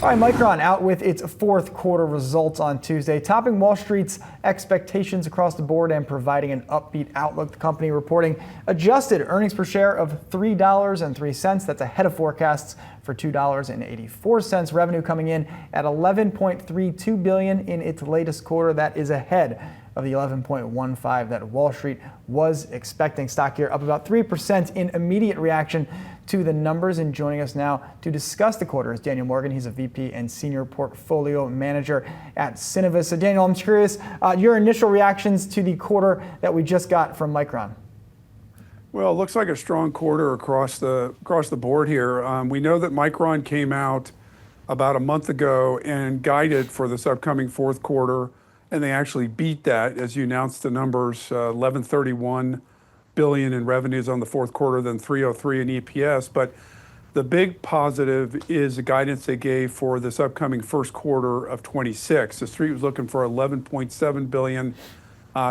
All right, Micron out with its fourth quarter results on Tuesday, topping Wall Street's expectations across the board and providing an upbeat outlook. The company reporting adjusted earnings per share of $3.03. That's ahead of forecasts for $2.84. Revenue coming in at $11.32 billion in its latest quarter. That is ahead of the 11.15 that Wall Street was expecting. Stock here up about 3% in immediate reaction to the numbers. And joining us now to discuss the quarter is Daniel Morgan. He's a VP and Senior Portfolio Manager at Synovus. So Daniel, I'm curious, your initial reactions to the quarter that we just got from Micron. Well, it looks like a strong quarter across the board here. We know that Micron came out about a month ago and guided for this upcoming fourth quarter, and they actually beat that, as you announced the numbers, $11.31 billion in revenues on the fourth quarter, then $3.03 in EPS. But the big positive is the guidance they gave for this upcoming first quarter of 26. The street was looking for $11.7 billion.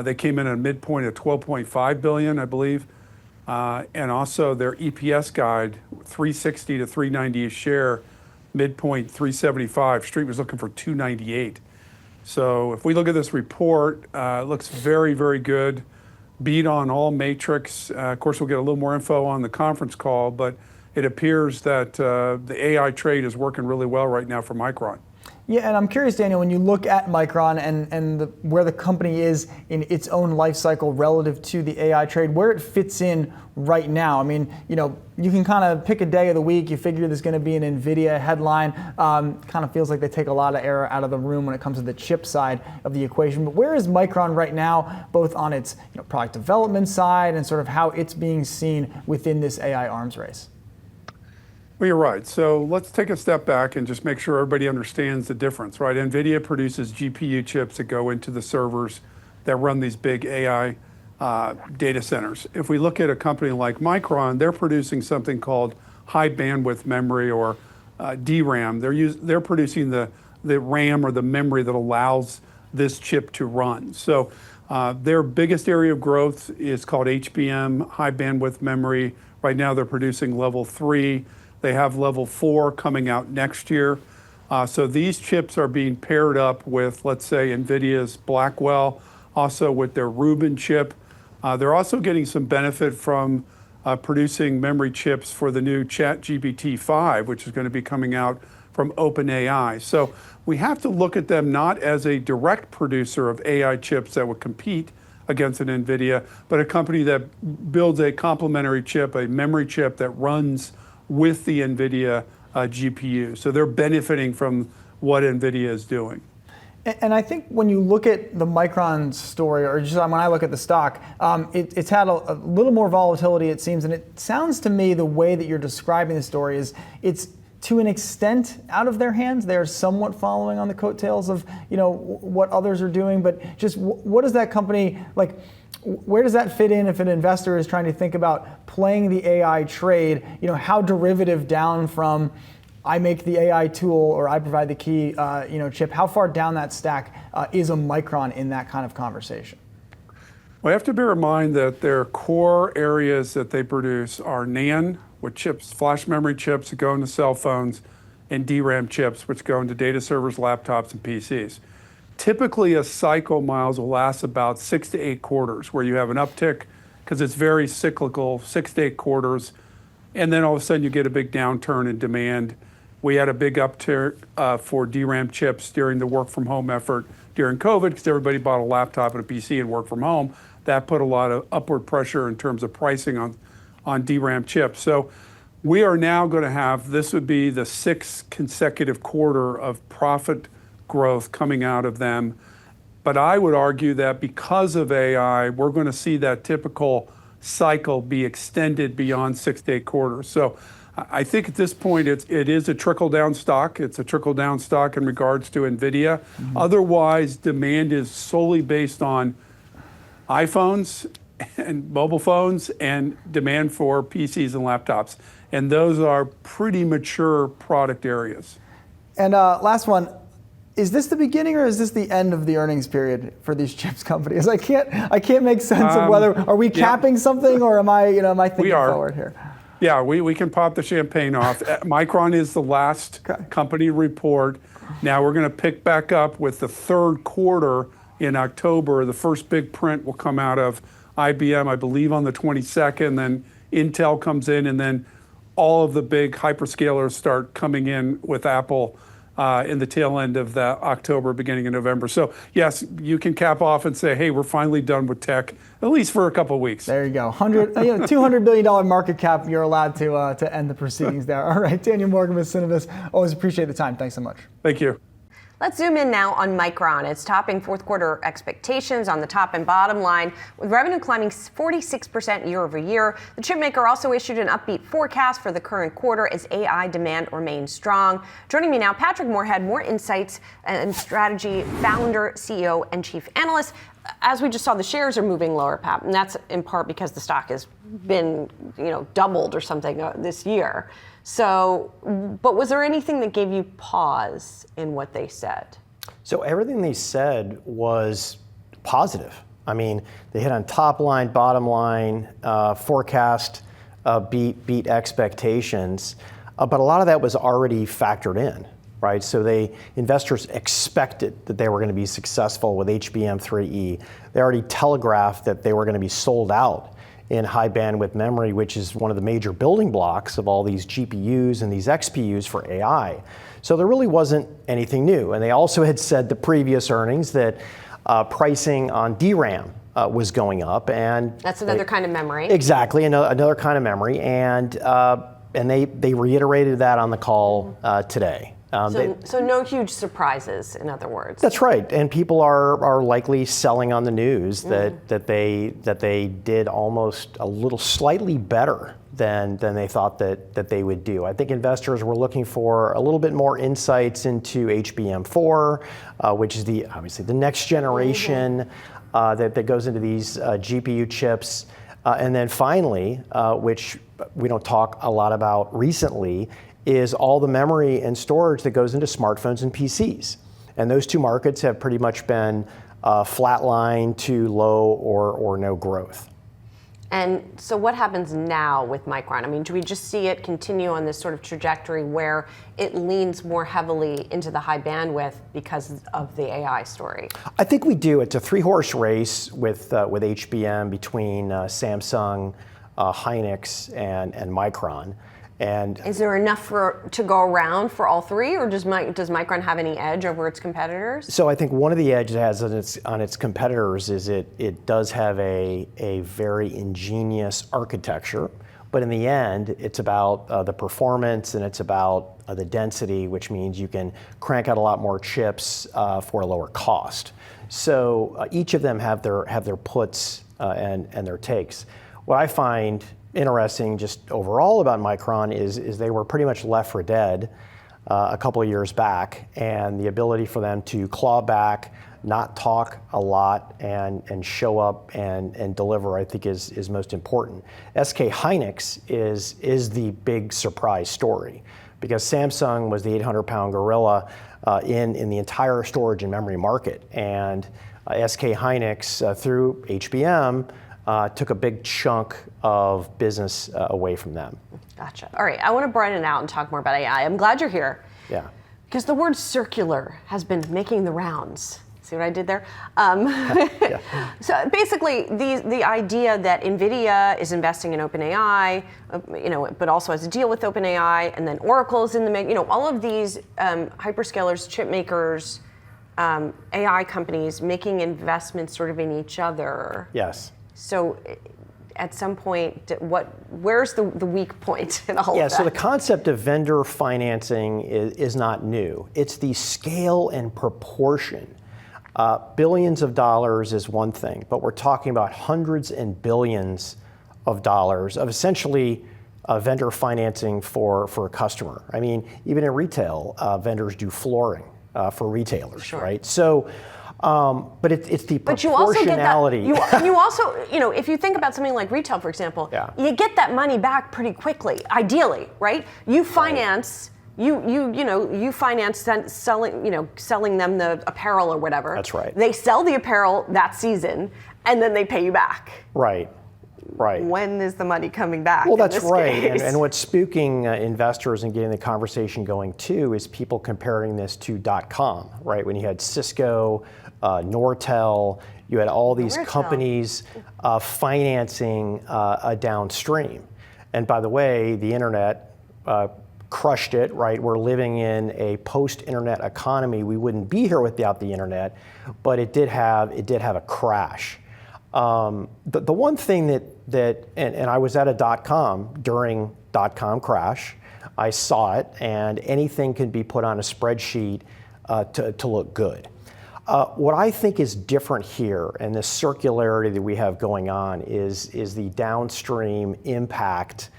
They came in at a midpoint of $12.5 billion, I believe. And also their EPS guide, $3.60 to $3.90 a share, midpoint $3.75. Street was looking for $2.98. So if we look at this report, it looks very, very good. Beat on all metrics. Of course, we'll get a little more info on the conference call, but it appears that the AI trade is working really well right now for Micron. Yeah, and I'm curious, Daniel, when you look at Micron and where the company is in its own life cycle relative to the AI trade, where it fits in right now. I mean, you know, you can kind of pick a day of the week. You figure there's going to be an Nvidia headline. Kind of feels like they take a lot of air out of the room when it comes to the chip side of the equation. But where is Micron right now, both on its product development side and sort of how it's being seen within this AI arms race? Well, you're right. So let's take a step back and just make sure everybody understands the difference, right? Nvidia produces GPU chips that go into the servers that run these big AI data centers. If we look at a company like Micron, they're producing something called high bandwidth memory, or DRAM. They're producing the RAM, or the memory that allows this chip to run. So their biggest area of growth is called HBM, high bandwidth memory. Right now they're producing level 3. They have level 4 coming out next year. So these chips are being paired up with, let's say, Nvidia's Blackwell, also with their Rubin chip. They're also getting some benefit from producing memory chips for the new ChatGPT 5, which is going to be coming out from OpenAI. So we have to look at them not as a direct producer of AI chips that would compete against an Nvidia, but a company that builds a complementary chip, a memory chip that runs with the Nvidia GPU. So they're benefiting from what Nvidia is doing. And I think when you look at the Micron story, or just when I look at the stock, it's had a little more volatility, it seems. And it sounds to me the way that you're describing the story is it's to an extent out of their hands. They're somewhat following on the coattails of what others are doing. But just what does that company, like, where does that fit in if an investor is trying to think about playing the AI trade? How derivative down from I make the AI tool or I provide the key chip, how far down that stack is a Micron in that kind of conversation? Well, you have to bear in mind that their core areas that they produce are NAND, with chips, flash memory chips that go into cell phones, and DRAM chips, which go into data servers, laptops, and PCs. Typically, a cycle, Miles, will last about 6 to 8 quarters, where you have an uptick, because it's very cyclical, 6 to 8 quarters, and then all of a sudden you get a big downturn in demand. We had a big uptick for DRAM chips during the work from home effort during COVID, because everybody bought a laptop and a PC and worked from home. That put a lot of upward pressure in terms of pricing on DRAM chips. So we are now going to have, this would be the 6th consecutive quarter of profit growth coming out of them. But I would argue that because of AI, we're going to see that typical cycle be extended beyond 6 to 8 quarters. So I think at this point, it is a trickle-down stock. It's a trickle-down stock in regards to Nvidia. Mm-hmm. Otherwise, demand is solely based on iPhones and mobile phones and demand for PCs and laptops. And those are pretty mature product areas. And last one, is this the beginning or is this the end of the earnings period for these chips companies? I can't make sense of whether, are we capping something, or am I thinking forward here? Yeah, we can pop the champagne off. Micron is the last company to report. Now we're going to pick back up with the third quarter in October. The first big print will come out of IBM, I believe, on the 22nd. Then Intel comes in, and then all of the big hyperscalers start coming in with Apple in the tail end of the October, beginning of November. So yes, you can cap off and say, hey, we're finally done with tech, at least for a couple of weeks. There you go. $200 billion market cap. You're allowed to end the proceedings there. All right, Daniel Morgan with Synovus. Always appreciate the time. Thanks so much. Thank you. Let's zoom in now on Micron. It's topping fourth quarter expectations on the top and bottom line, with revenue climbing 46% year over year. The chipmaker also issued an upbeat forecast for the current quarter as AI demand remains strong. Joining me now, Patrick Moorhead, Moor Insights and Strategy founder, CEO, and chief analyst. As we just saw, the shares are moving lower, Pat, and that's in part because the stock has been, doubled or something this year. So, but was there anything that gave you pause in what they said? So everything they said was positive. I mean, they hit on top line, bottom line, forecast beat expectations, but a lot of that was already factored in, right? So investors expected that they were going to be successful with HBM3E. They already telegraphed that they were going to be sold out in high bandwidth memory, which is one of the major building blocks of all these GPUs and these XPUs for AI. So there really wasn't anything new. And they also had said the previous earnings that pricing on DRAM was going up, and that's another kind of memory. Exactly, another kind of memory, and they reiterated that on the call today. So no huge surprises, in other words. That's right, and people are likely selling on the news that they did almost a little slightly better than they thought that they would do. I think investors were looking for a little bit more insights into HBM4, which is obviously the next generation that goes into these GPU chips, and then finally, which we don't talk a lot about recently, is all the memory and storage that goes into smartphones and PCs. And those two markets have pretty much been flatline to low or no growth. And so what happens now with Micron? I mean, do we just see it continue on this sort of trajectory where it leans more heavily into the high bandwidth because of the AI story? I think we do. It's a three-horse race with HBM between Samsung, Hynix, and Micron. And is there enough to go around for all three, or does Micron have any edge over its competitors? So I think one of the edges it has on its competitors is it does have a very ingenious architecture, but in the end, it's about the performance and it's about the density, which means you can crank out a lot more chips for a lower cost. So each of them have their puts and their takes. What I find interesting just overall about Micron is they were pretty much left for dead a couple of years back, and the ability for them to claw back, not talk a lot, and show up and deliver, I think is most important. SK Hynix is the big surprise story, because Samsung was the 800-pound gorilla in the entire storage and memory market, and SK Hynix through HBM took a big chunk of business away from them. Gotcha. All right, I want to broaden it out and talk more about AI. I'm glad you're here. Yeah. Because the word circular has been making the rounds. See what I did there? Yeah. So basically, the idea that Nvidia is investing in OpenAI, but also has a deal with OpenAI, and then Oracle's in the mix. All of these hyperscalers, chip makers, AI companies making investments sort of in each other. Yes. So at some point, where's the weak point in all of that? Yeah, so the concept of vendor financing is not new. It's the scale and proportion. Billions of dollars is one thing, but we're talking about hundreds and billions of dollars of essentially vendor financing for a customer. I mean, even in retail, vendors do flooring for retailers, sure. Right? So. But it's the proportionality. But you also get that. You also, if you think about something like retail, for example, you get that money back pretty quickly. Ideally, right? You finance. You finance selling them the apparel or whatever. That's right. They sell the apparel that season, and then they pay you back. Right. Right. when is the money coming back? Well, in that's this right. case? And what's spooking investors and getting the conversation going too is people comparing this to .com, right? When you had Cisco, Nortel, you had all these companies financing downstream. And by the way, the internet crushed it, right? We're living in a post-internet economy. We wouldn't be here without the internet, but it did have a crash. The one thing that and I was at a .com during .com crash. I saw it, and anything can be put on a spreadsheet to look good. What I think is different here, and the circularity that we have going on, is the downstream impact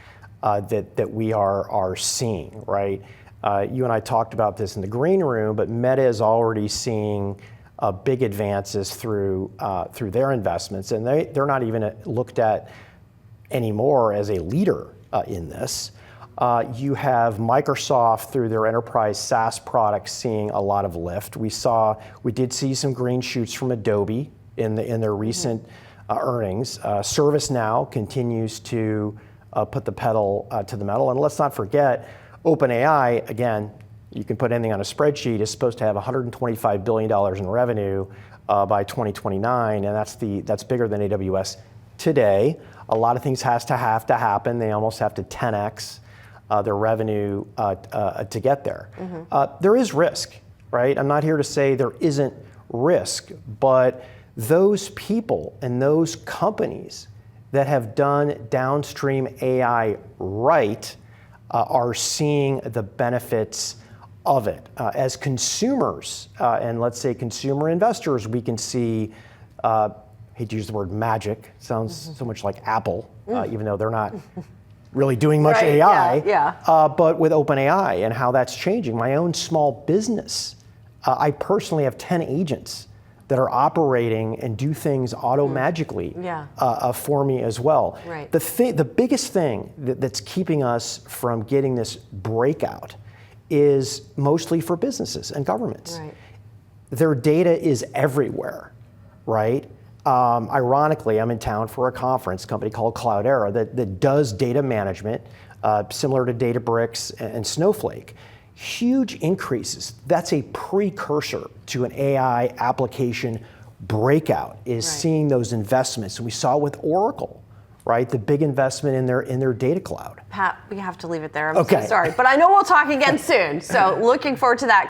that we are seeing, right? You and I talked about this in the green room, but Meta is already seeing big advances through their investments, and they're not even looked at anymore as a leader in this. You have Microsoft through their enterprise SaaS products seeing a lot of lift. We did see some green shoots from Adobe in their recent earnings. ServiceNow continues to put the pedal to the metal, and let's not forget OpenAI. Again, you can put anything on a spreadsheet, is supposed to have $125 billion in revenue by 2029, and that's bigger than AWS today. A lot of things have to happen. They almost have to 10x their revenue to get there. There is risk, right? I'm not here to say there isn't risk, but those people and those companies that have done downstream AI right are seeing the benefits of it. As consumers, and let's say consumer investors, we can see, hate to use the word magic, sounds so much like Apple, even though they're not really doing much AI, but with OpenAI and how that's changing. My own small business, I personally have 10 agents that are operating and do things auto-magically for me as well. Right. The biggest thing that's keeping us from getting this breakout is mostly for businesses and governments. Right. Their data is everywhere, right? Ironically, I'm in town for a conference, a company called Cloudera that does data management, similar to Databricks and Snowflake. Huge increases. That's a precursor to an AI application breakout, is seeing those investments. And we saw it with Oracle, right? The big investment in their data cloud. Pat, we have to leave it there. I'm so sorry. But I know we'll talk again soon. So looking forward to that.